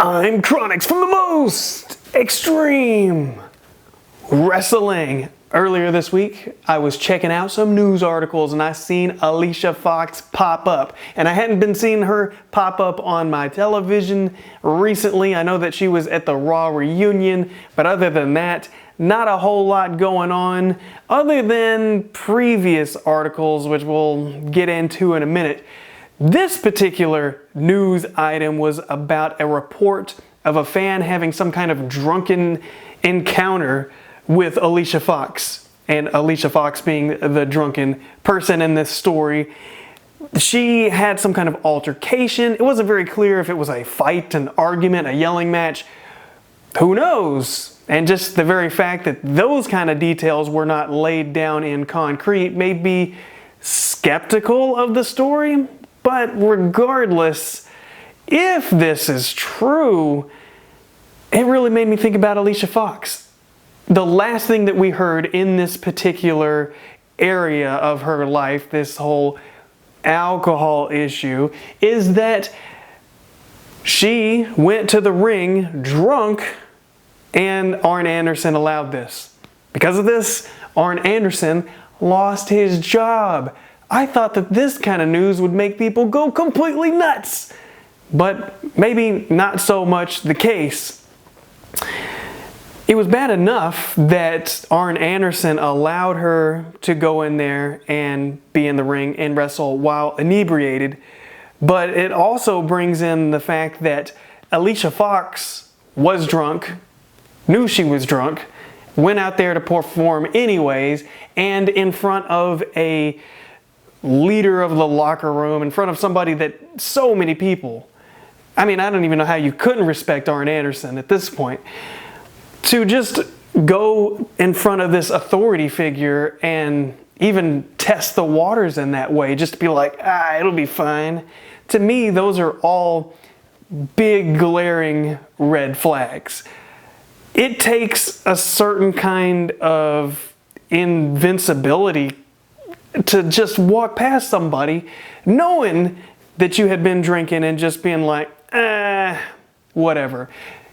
I'm Chronix from the most extreme wrestling. Earlier this week, I was checking out some news articles and I seen Alicia Fox pop up. And I hadn't been seeing her pop up on my television recently. I know that she was at the Raw reunion, but other than that, not a whole lot going on other than previous articles, which we'll get into in a minute. This particular news item was about a report of a fan having some kind of drunken encounter with Alicia Fox, and Alicia Fox being the drunken person in this story. She had some kind of altercation. It wasn't very clear if it was a fight, an argument, a yelling match. Who knows? And just the very fact that those kind of details were not laid down in concrete made me skeptical of the story. But regardless, if this is true, it really made me think about Alicia Fox. The last thing that we heard in this particular area of her life, this whole alcohol issue, is that she went to the ring drunk and Arn Anderson allowed this. Because of this, Arn Anderson lost his job. I thought that this kind of news would make people go completely nuts, but maybe not so much the case. It was bad enough that Arn Anderson allowed her to go in there and be in the ring and wrestle while inebriated, but it also brings in the fact that Alicia Fox was drunk, knew she was drunk, went out there to perform anyways, and in front of a leader of the locker room, in front of somebody that so many people, I mean, I don't even know how you couldn't respect Arn Anderson at this point, to just go in front of this authority figure and even test the waters in that way, just to be like, it'll be fine. To me, those are all big glaring red flags. It takes a certain kind of invincibility to just walk past somebody knowing that you had been drinking and just being like, whatever.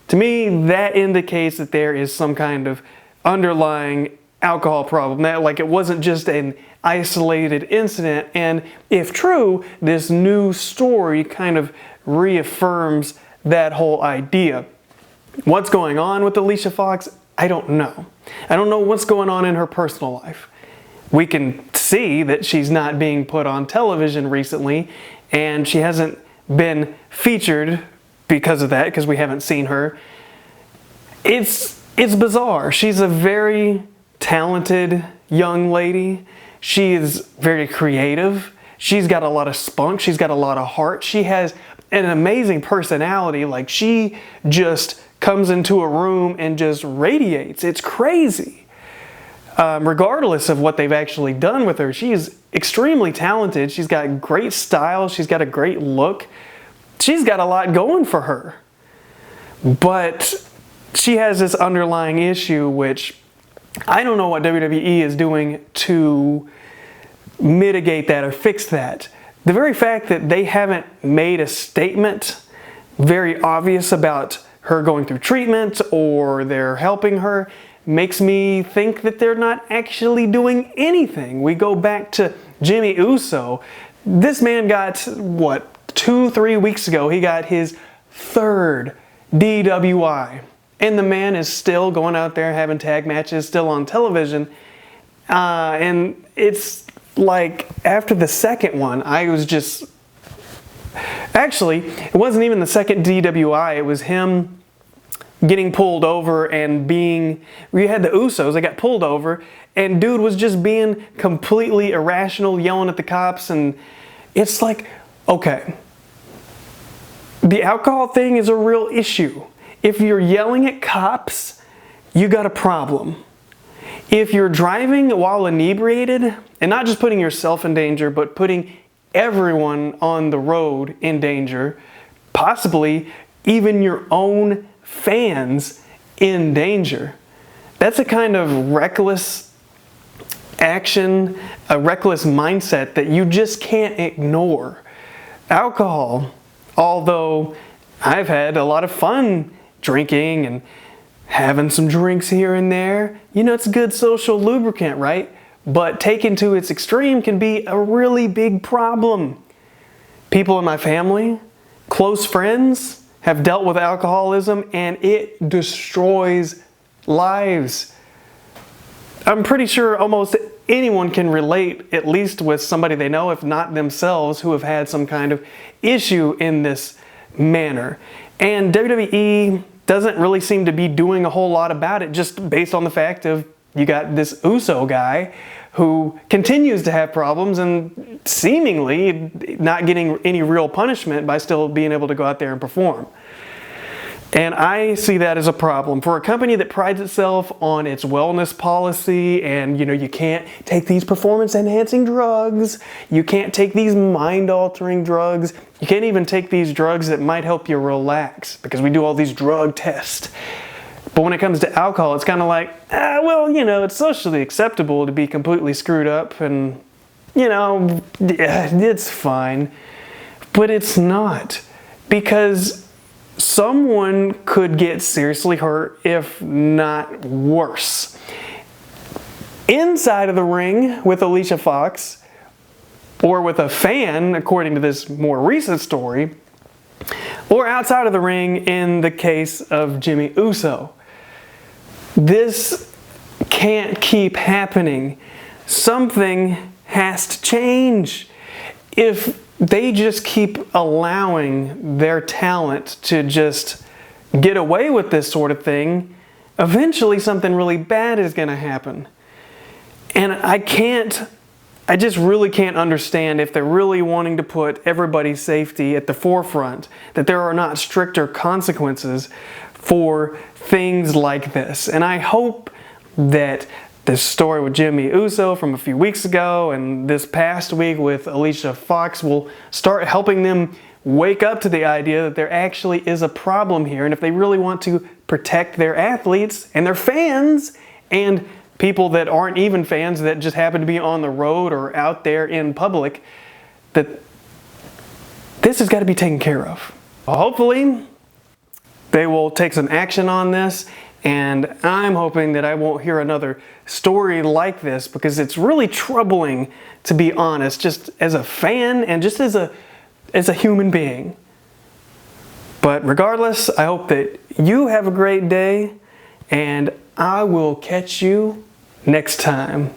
To me, that indicates that there is some kind of underlying alcohol problem. That, like, it wasn't just an isolated incident. And if true, this new story kind of reaffirms that whole idea. What's going on with Alicia Fox? I don't know. I don't know what's going on in her personal life. We can see that she's not being put on television recently, and she hasn't been featured because of that, because we haven't seen her. It's bizarre. She's a very talented young lady. She is very creative. She's got a lot of spunk. She's got a lot of heart. She has an amazing personality. Like, she just comes into a room and just radiates. It's crazy. Regardless of what they've actually done with her, she is extremely talented. She's got great style. She's got a great look. She's got a lot going for her. But she has this underlying issue, which I don't know what WWE is doing to mitigate that or fix that. The very fact that they haven't made a statement very obvious about her going through treatment or they're helping her makes me think that they're not actually doing anything. We go back to Jimmy Uso. This man got, 2-3 weeks ago, he got his third DWI. And the man is still going out there having tag matches, still on television. And it's like, after the second one, I was just... Actually, it wasn't even the second DWI, it was him getting pulled over and being... We had the Usos, they got pulled over, and dude was just being completely irrational, yelling at the cops, and it's like, okay, the alcohol thing is a real issue. If you're yelling at cops, you got a problem. If you're driving while inebriated, and not just putting yourself in danger, but putting everyone on the road in danger, possibly even your own fans in danger. That's a kind of reckless action, a reckless mindset that you just can't ignore. Alcohol, although I've had a lot of fun drinking and having some drinks here and there. You know, it's a good social lubricant, right? But taken to its extreme can be a really big problem. People in my family, close friends, have dealt with alcoholism, and it destroys lives. I'm pretty sure almost anyone can relate, at least with somebody they know, if not themselves, who have had some kind of issue in this manner. And WWE doesn't really seem to be doing a whole lot about it, just based on the fact of you got this Uso guy who continues to have problems and seemingly not getting any real punishment by still being able to go out there and perform. And I see that as a problem. For a company that prides itself on its wellness policy and, you know, you can't take these performance-enhancing drugs, you can't take these mind-altering drugs, you can't even take these drugs that might help you relax because we do all these drug tests. But when it comes to alcohol, it's kind of like, well, you know, it's socially acceptable to be completely screwed up and, you know, yeah, it's fine. But it's not, because someone could get seriously hurt, if not worse. Inside of the ring with Alicia Fox, or with a fan, according to this more recent story, or outside of the ring in the case of Jimmy Uso. This can't keep happening. Something has to change. If they just keep allowing their talent to just get away with this sort of thing, eventually something really bad is going to happen. And I just really can't understand, if they're really wanting to put everybody's safety at the forefront, that there are not stricter consequences for things like this. And I hope that this story with Jimmy Uso from a few weeks ago and this past week with Alicia Fox will start helping them wake up to the idea that there actually is a problem here. And if they really want to protect their athletes and their fans and people that aren't even fans that just happen to be on the road or out there in public, that this has got to be taken care of. Hopefully, they will take some action on this, and I'm hoping that I won't hear another story like this, because it's really troubling, to be honest, just as a fan and just as a human being. But regardless, I hope that you have a great day, and I will catch you next time.